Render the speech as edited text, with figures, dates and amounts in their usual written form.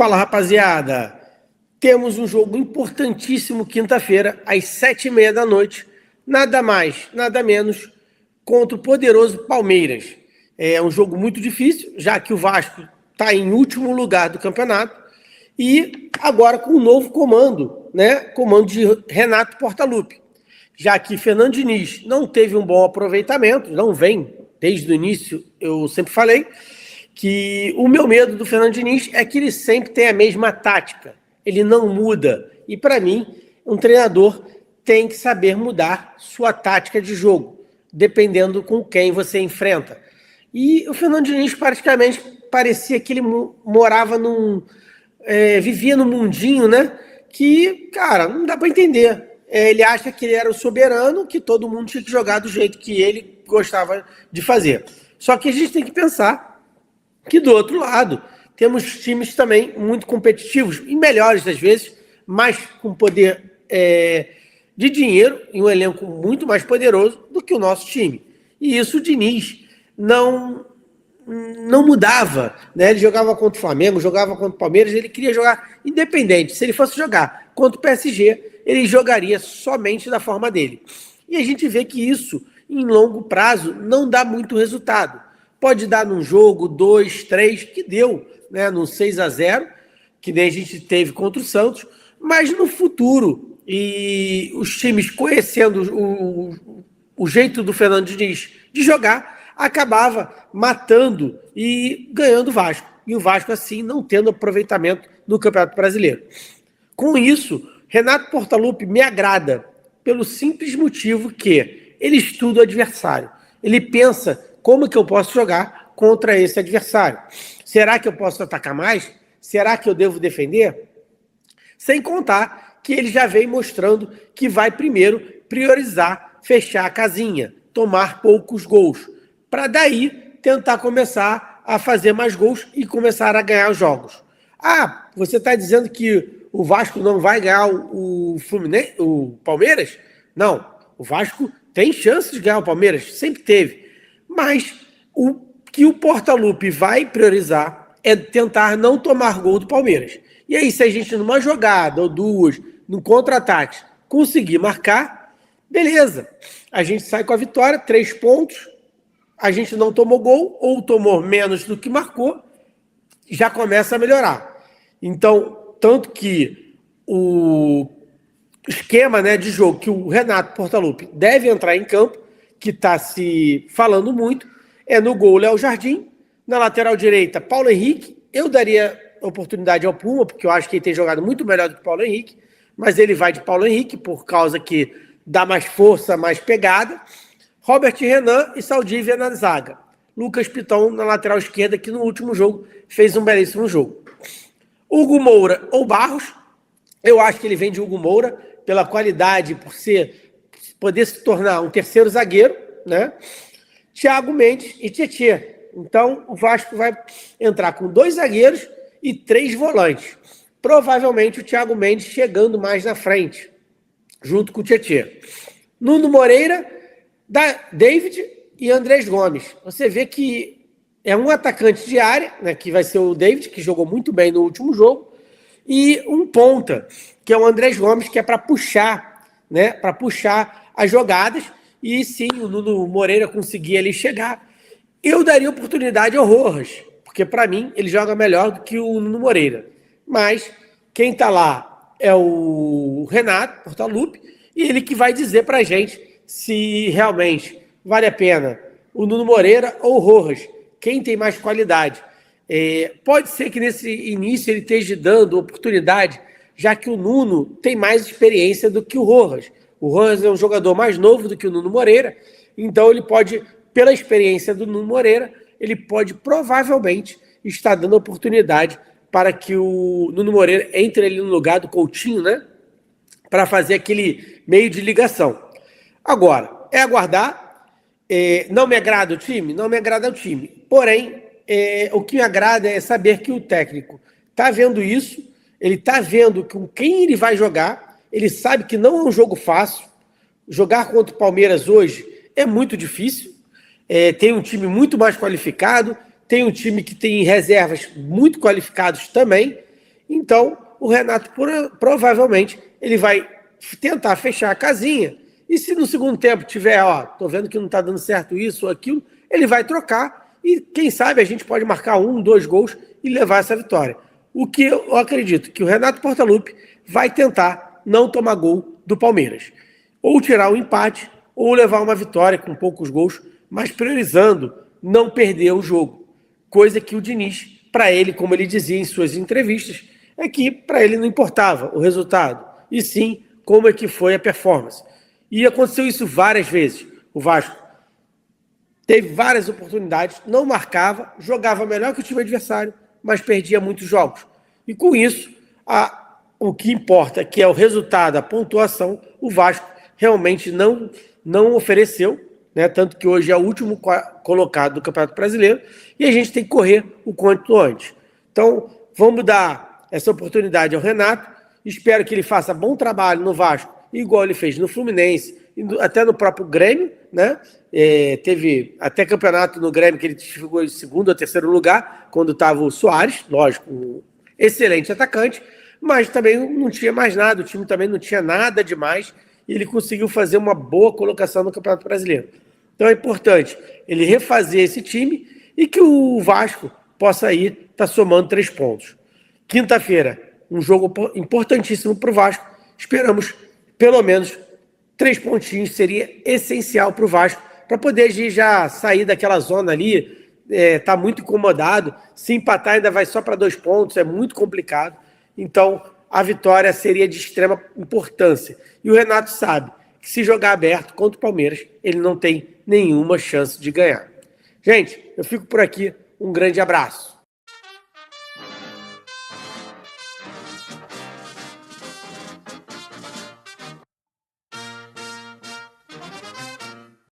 Fala, rapaziada. Temos um jogo importantíssimo quinta-feira, às 7h30 da noite. Nada mais, nada menos, contra o poderoso Palmeiras. É um jogo muito difícil, já que o Vasco está em último lugar do campeonato. E agora com um novo comando, né? Comando de Renato Portaluppi. Já que Fernando Diniz não teve um bom aproveitamento, não vem, desde o início eu sempre falei, que o meu medo do Fernando Diniz é que ele sempre tem a mesma tática, ele não muda. E para mim, um treinador tem que saber mudar sua tática de jogo, dependendo com quem você enfrenta. E o Fernando Diniz praticamente parecia que ele morava vivia num mundinho, né? Que, cara, não dá para entender. Ele acha que ele era o soberano, que todo mundo tinha que jogar do jeito que ele gostava de fazer. Só que a gente tem que pensar que do outro lado temos times também muito competitivos e melhores às vezes, mas com poder de dinheiro e um elenco muito mais poderoso do que o nosso time. E isso o Diniz não mudava, né? Ele jogava contra o Flamengo, jogava contra o Palmeiras, ele queria jogar independente. Se ele fosse jogar contra o PSG, ele jogaria somente da forma dele. E a gente vê que isso, em longo prazo, não dá muito resultado. Pode dar num jogo, 2, 3, que deu, né, no 6-0, que nem a gente teve contra o Santos, mas no futuro, e os times conhecendo o jeito do Fernando Diniz de jogar, acabava matando e ganhando o Vasco. E o Vasco, assim, não tendo aproveitamento no Campeonato Brasileiro. Com isso, Renato Portaluppi me agrada pelo simples motivo que ele estuda o adversário. Ele pensa como que eu posso jogar contra esse adversário. Será que eu posso atacar mais? Será que eu devo defender? Sem contar que ele já vem mostrando que vai primeiro priorizar fechar a casinha, tomar poucos gols, para daí tentar começar a fazer mais gols e começar a ganhar os jogos. Ah, você está dizendo que o Vasco não vai ganhar o Fluminense, o Palmeiras? Não, o Vasco tem chance de ganhar o Palmeiras, sempre teve. Mas o que o Portaluppi vai priorizar é tentar não tomar gol do Palmeiras. E aí, se a gente numa jogada ou duas, no contra-ataque, conseguir marcar, beleza. A gente sai com a vitória, 3 pontos, a gente não tomou gol ou tomou menos do que marcou, já começa a melhorar. Então, tanto que o esquema, né, de jogo que o Renato Portaluppi deve entrar em campo, que está se falando muito, é no gol Léo Jardim, na lateral direita Paulo Henrique. Eu daria oportunidade ao Puma, porque eu acho que ele tem jogado muito melhor do que o Paulo Henrique, mas ele vai de Paulo Henrique por causa que dá mais força, mais pegada. Robert Renan e Saldívia na zaga. Lucas Piton na lateral esquerda, que no último jogo fez um belíssimo jogo. Hugo Moura ou Barros, eu acho que ele vem de Hugo Moura, pela qualidade, por poder se tornar um terceiro zagueiro, né? Thiago Mendes e Tietê. Então, o Vasco vai entrar com 2 zagueiros e 3 volantes. Provavelmente o Thiago Mendes chegando mais na frente, junto com o Tietê. Nuno Moreira, David e Andrés Gomes. Você vê que é um atacante de área, né, que vai ser o David, que jogou muito bem no último jogo, e um ponta, que é o Andrés Gomes, que é para puxar, né, para puxar as jogadas, e sim, o Nuno Moreira conseguir ali chegar. Eu daria oportunidade ao Rojas, porque para mim ele joga melhor do que o Nuno Moreira. Mas quem está lá é o Renato Portaluppi, e ele que vai dizer para a gente se realmente vale a pena o Nuno Moreira ou o Rojas, quem tem mais qualidade. Pode ser que nesse início ele esteja dando oportunidade, já que o Nuno tem mais experiência do que o Rojas. O Rojas é um jogador mais novo do que o Nuno Moreira, então ele pode, pela experiência do Nuno Moreira, ele pode provavelmente estar dando oportunidade para que o Nuno Moreira entre ali no lugar do Coutinho, né? Para fazer aquele meio de ligação. Agora, é aguardar. Não me agrada o time? Não me agrada o time. Porém, o que me agrada é saber que o técnico está vendo isso, ele está vendo com quem ele vai jogar, ele sabe que não é um jogo fácil. Jogar contra o Palmeiras hoje é muito difícil. Tem um time muito mais qualificado, tem um time que tem reservas muito qualificados também, Então, o Renato provavelmente ele vai tentar fechar a casinha. E se no segundo tempo tiver, tô vendo que não está dando certo isso ou aquilo, ele vai trocar e quem sabe a gente pode marcar 1, 2 gols e levar essa vitória. O que eu acredito que o Renato Portaluppi vai tentar não tomar gol do Palmeiras. Ou tirar o empate, ou levar uma vitória com poucos gols, mas priorizando não perder o jogo. Coisa que o Diniz, para ele, como ele dizia em suas entrevistas, é que para ele não importava o resultado, e sim como é que foi a performance. E aconteceu isso várias vezes. O Vasco teve várias oportunidades, não marcava, jogava melhor que o time adversário, mas perdia muitos jogos. E com isso, o que importa, que é o resultado, a pontuação, o Vasco realmente não ofereceu, né? Tanto que hoje é o último colocado do Campeonato Brasileiro e a gente tem que correr o quanto antes. Então, vamos dar essa oportunidade ao Renato. Espero que ele faça bom trabalho no Vasco, igual ele fez no Fluminense, até no próprio Grêmio, né? Teve até campeonato no Grêmio que ele ficou em segundo ou terceiro lugar, quando estava o Soares, lógico, um excelente atacante, mas também não tinha mais nada, o time também não tinha nada demais, e ele conseguiu fazer uma boa colocação no Campeonato Brasileiro. Então é importante ele refazer esse time e que o Vasco possa estar somando 3 pontos. Quinta-feira, um jogo importantíssimo para o Vasco. Esperamos pelo menos 3 pontinhos, seria essencial para o Vasco, para poder já sair daquela zona ali, tá muito incomodado. Se empatar ainda vai só para 2 pontos, é muito complicado. Então, a vitória seria de extrema importância. E o Renato sabe que se jogar aberto contra o Palmeiras, ele não tem nenhuma chance de ganhar. Gente, eu fico por aqui. Um grande abraço.